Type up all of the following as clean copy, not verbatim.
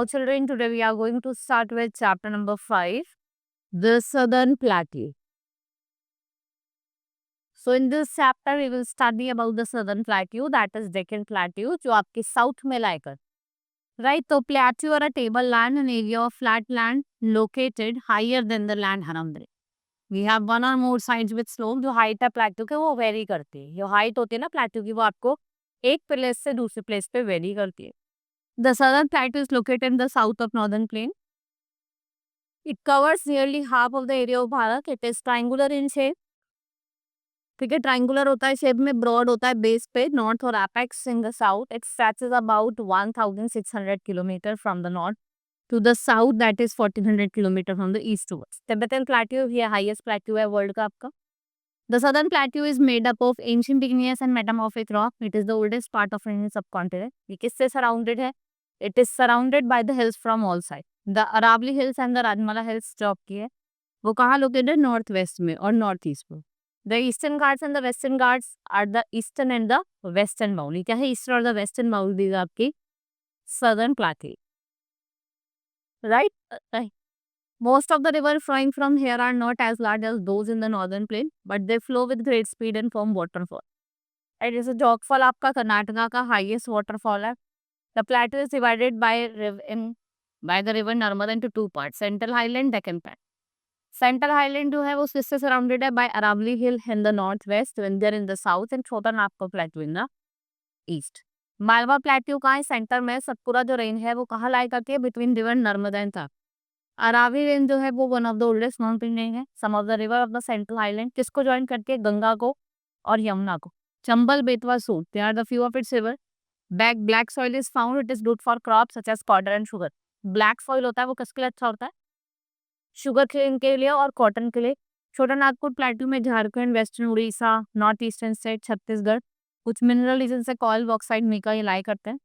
Now children, today we are going to start with chapter number 5, the Southern Plateau. So in this chapter we will study about the Southern Plateau, that is Deccan Plateau, जो आपके south में लाई कर. Right, so plateau are a tableland, an area of flat land located higher than the land around it. We have one or more sides with slope. जो height है प्लेटू के वो very करती है. जो हाइट होती है ना प्लेटू की वो आपको एक प्लेस से दूसरे प्लेस पे वेरी करती है. The Southern Plateau is located in the south of Northern Plain. It covers nearly half of the area of Bharat. It is triangular in shape. ठीक है, ट्राइंगुलर होता है शेप में, ब्रॉड होता है बेस पे, नॉर्थ और apex in the south. It stretches about 1600 kilometre from the north to the south, that is 1400 kilometer from the east towards. Tibetan Plateau ये highest plateau है world का आपका. The Southern Plateau is made up of ancient igneous and metamorphic rock. It is the oldest part of Indian subcontinent. ये किससे surrounded है? It is surrounded by the hills from all sides. The Aravalli Hills and the Rajmala Hills जो आपकी है वो कहाँ located है? North west में और नॉर्थ ईस्ट में. The Eastern Ghats and the Western Ghats are the eastern and the western boundary. क्या है ईस्टर्न और द वेस्टर्न बाउंड्री आपकी Southern Plateau. Right? Right. Most of the rivers flowing from here are not as large as those in the northern plain, but they flow with great speed and form waterfall. And जैसे जोगफॉल आपका कर्नाटका का highest waterfall है. The plateau is divided by the river Narmada into two parts: Central Highland, Deccan Plateau. Central Highland जो है वो किससे surrounded है? By Aravalli Hill in the northwest, Vindhya in the south, and Chotan Nagpur Plateau in the east. Malwa plateau कहाँ है? Centre में. सतपुरा जो range है वो कहाँ लाई करती है? Between river Narmada and Tapti. Aravalli range जो है वो one of the oldest mountain range है. Some of the river of the central highland किसको ज्वाइन करती है? गंगा को और यमुना को. चंबल, बेतवा, सूट, they are the few of its river. Black soil is found. It is good for crops such as cotton and sugar. Black soil होता है वो किसके लिए अच्छा होता है? शुगर केन के लिए और कॉटन के लिए. छोटा नागपुर प्लेट्यू में Jharkhand, western Orissa, north eastern state, Chhattisgarh, कुछ मिनरल रीजन से कॉयल बॉक्साइड मीका ये लाई करते हैं.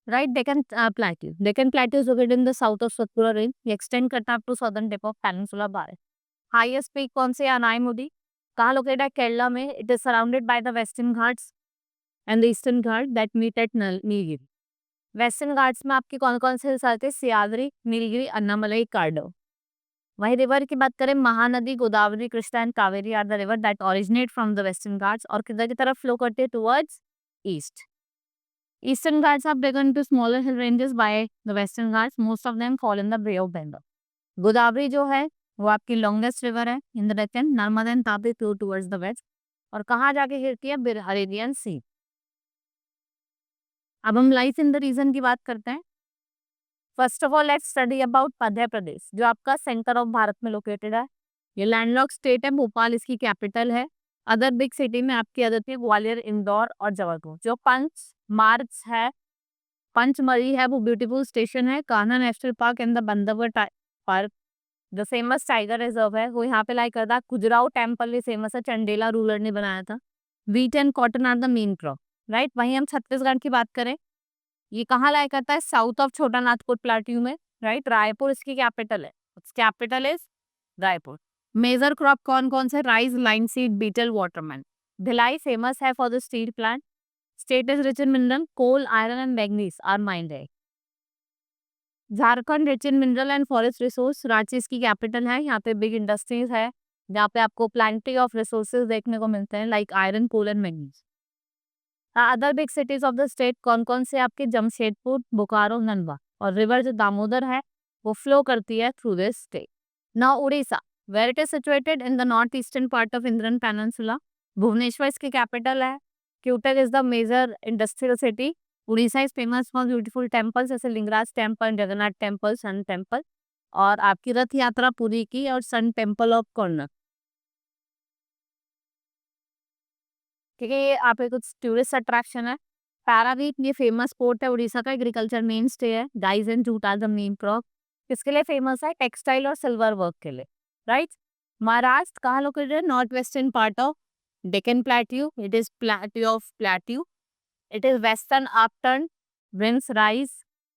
Right. Deccan plateau is located in the south of Satpura range. ये एक्सटेंड करता है up to southern tip of peninsula Bharat. Highest peak कौन से? अनाईमुदी. कहाँ लोकेटेड है? केरला में. It is surrounded by the Western Ghats and the Eastern Ghat that meet at Nilgiri. Western Ghats में आपकी कौन कौन से हिल्स आते हैं? सियाद्री, नीलगिरी, अन्नामलई, कार्डो. वही रिवर की बात करें, Mahanadi, Godavari, Krishna and Kaveri are the river that originate from the Western Ghats और किधर की तरफ फ्लो करते हैं? Towards east. Eastern Ghats are broken into smaller hill ranges by the Western Ghats. Most of them fall in the Bay of Bengal. Godavari जो है वो आपकी लॉन्गेस्ट रिवर है in the Deccan. Narmada and Tapti flow towards the west. और कहाँ जाके गिरती है? Arabian sea. अब हम लाइफ इन द रीजन की बात करते हैं. First of all let's study about Madhya Pradesh जो आपका सेंटर ऑफ भारत में लोकेटेड है. ये लैंडलॉक स्टेट है. भोपाल इसकी कैपिटल है. अदर बिग सिटी में आपकी आ जाती है ग्वालियर, इंदौर और जबलपुर. जो पंचमढ़ी है वो ब्यूटीफुल स्टेशन है. Kanha national park and the Bandhavgarh park जो फेमस टाइगर रिजर्व है वो यहाँ पे लाई करता है. खुजराहो टेम्पल भी फेमस है, चंडेला रूलर ने बनाया था. Wheat and cotton are the main crop. Right. वहीं हम छत्तीसगढ़ की बात करें, ये कहाँ लाई करता है? South of Chota Nagpur plateau में. राइट. रायपुर इसकी कैपिटल है. Capital is Raipur. Major crop कौन कौन से? Rice, linseed, betel, watermelon. Bhilai famous है for the steel plant. State is rich in mineral, coal, iron and manganese are mined है. Jharkhand rich in mineral and forest resource. Ranchi इसकी capital है. यहाँ पे big industries है जहाँ पे आपको प्लेंटी ऑफ रिसोर्सेज देखने को मिलते हैं like iron, coal and manganese. Other big cities of the state कौन कौन से? आपके जमशेदपुर, बोकारो, नंदवा. और रिवर जो दामोदर है वो फ्लो करती है through this state. Now Orissa, where it is situated in the north eastern part of Indian peninsula. Bhubaneswar इसकी कैपिटल है. Cuttack is the major industrial city. Orissa is famous for beautiful temples जैसे Lingaraj temple, Jagannath temple, sun temple और आपकी रथ यात्रा पुरी की और sun temple of Konark. ठीक है. ये आप कुछ टूरिस्ट अट्रैक्शन है. पैरावीट ये फेमस पोर्ट है उड़ीसा का. एग्रीकल्चर मेन स्टे है. Dyes and jute are the main crop. किसके लिए फेमस है? टेक्सटाइल और सिल्वर वर्क के लिए. राइट. महाराष्ट्र कहाँ लोकेटेड है? North western part of Deccan Plateau. It is plateau of plateau. It is western upturned winds rise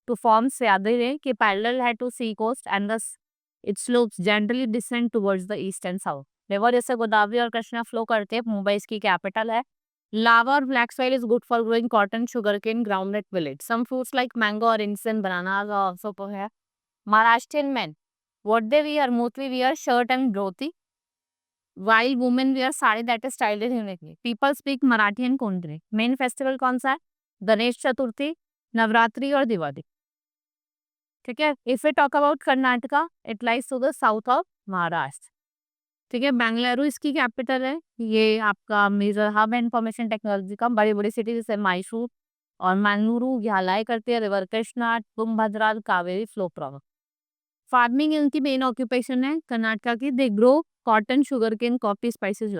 to form Sahyadri Range के parallel है to sea coast and thus it slopes gently descend towards the east and south. River जैसे गोदावरी और Krishna flow करते हैं. मुंबई इसकी capital है. Lava or black soil is good for growing cotton, sugarcane, groundnut, millet. Some fruits like mango, oranges, and bananas are also here. Maharashtrian men, what they wear, mostly wear shirt and dhoti, while women wear sari that is styled uniquely. People speak Marathi and Kondri. Main festival कौन सा है? गणेश चतुर्थी, नवरात्रि और दिवाली. ठीक है. If we talk about Karnataka, it lies to the south of Maharashtra. ठीक है. बेंगलुरु इसकी capital है. ये आपका मेजर हब इंफॉर्मेशन टेक्नोलॉजी का. बड़ी बड़ी सिटी जैसे मैसूर और मंगलुरु यहाँ लाई करती है. River Krishna, Tungabhadra, Kaveri flow problem. Farming इनकी मेन ऑक्यूपेशन है कर्नाटका की. They grow cotton, sugarcane, coffee, spices.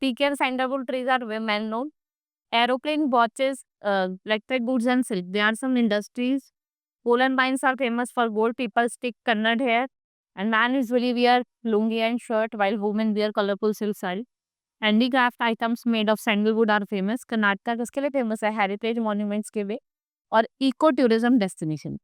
Teak and sandalwood trees are well known. Aeroplane, watches, electric goods and silk. There are some industries. Coal and mines are famous for gold. People stick Kannad hair. And man usually wear lungi and shirt while women wear colorful silk saree. Handicraft items made of sandalwood are famous. Karnataka किसके लिए famous है? Heritage monuments के लिए और eco tourism destination.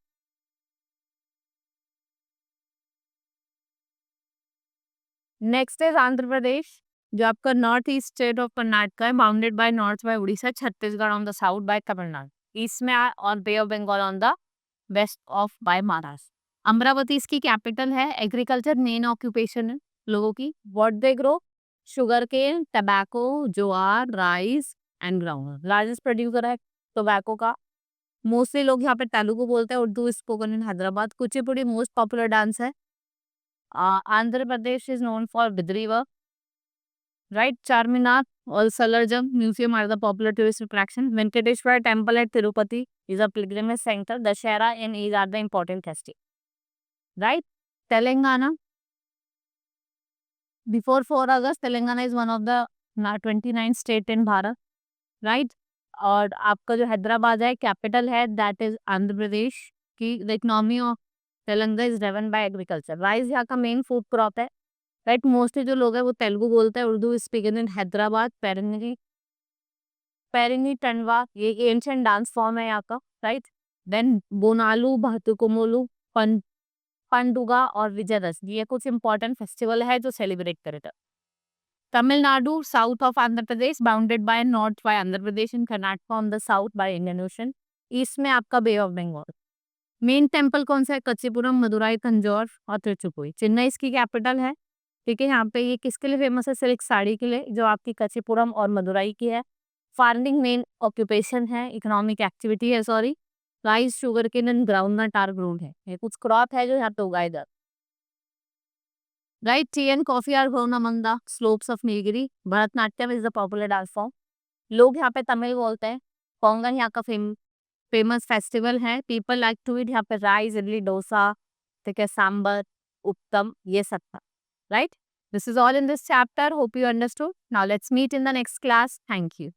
Next is Andhra Pradesh, जो आपका north east state of Karnataka है, bounded by north by Orissa, Chhattisgarh on the south by Tamil Nadu, east में और bay of Bengal on the west of by Maharashtra. Amaravati इसकी कैपिटल है. एग्रीकल्चर मेन ऑक्यूपेशन है लोगों की. What they grow? Sugarcane, tobacco, jowar, rice and ground. Largest producer है tobacco का. Mostly लोग यहाँ पे तेलुगु बोलते हैं. Urdu spoken in Hyderabad. Kuchipudi most popular dance है. Andhra Pradesh is known for Bidri work, right? Charminar or Salarjung Museum are the popular tourist attraction. Venkateshwara Temple at Tirupati is a pilgrimage center. Dussehra and Eid are the important festivals, right? Telangana, before 4 August, Telangana is one of the 29 state in Bharat, right? और आपका जो हैदराबाद है capital है, that is Andhra प्रदेश की. The economy of Telangana is driven by agriculture. Rice यहाँ का main food crop है, right. Mostly जो लोग हैं वो तेलुगु बोलते हैं. उर्दू स्पीकन इन हैदराबाद. पेरिनी पेरिनी टंडवा ये एंशिएंट डांस फॉर्म है यहाँ का, राइट. देन बोनालू, भातुकुमोलू, पंडुगा और विजयदशमी, ये कुछ इंपॉर्टेंट फेस्टिवल है जो सेलिब्रेट करे थे. Tamil Nadu, south of Andhra Pradesh, bounded by north bye Andhra Pradesh and Karnataka on the south by Indian ocean. East में आपका बे ऑफ बंगाल. मेन टेम्पल कौन सा है? कच्चीपुरम, मदुराई, तंजौर और तिरुचिरापल्ली. चेन्नई इसकी कैपिटल है. ठीक है. यहाँ पे ये किसके लिए फेमस है? सिल्क साड़ी के लिए, जो आपकी कच्चीपुरम और मदुराई की है. फार्मिंग मेन ऑक्यूपेशन है, इकोनॉमिक एक्टिविटी है, sorry. Rice, sugarcane and groundnut are grown है. ये कुछ क्रॉप है जो यहाँ पे उगाए जाते. Right, tea and coffee are grown among the slopes of Nilgiri. Bharatnatyam is the popular dance form. लोग यहाँ पे तमिल बोलते हैं. पोंगल यहाँ का फेमस फेस्टिवल है. पीपल लाइक टू ईट यहाँ पे राइस, इडली, डोसा, ठीक है, सांबर, उत्तम, ये सब था. Right. This is all in this chapter. Hope you understood. Now let's meet in the next class. Thank you.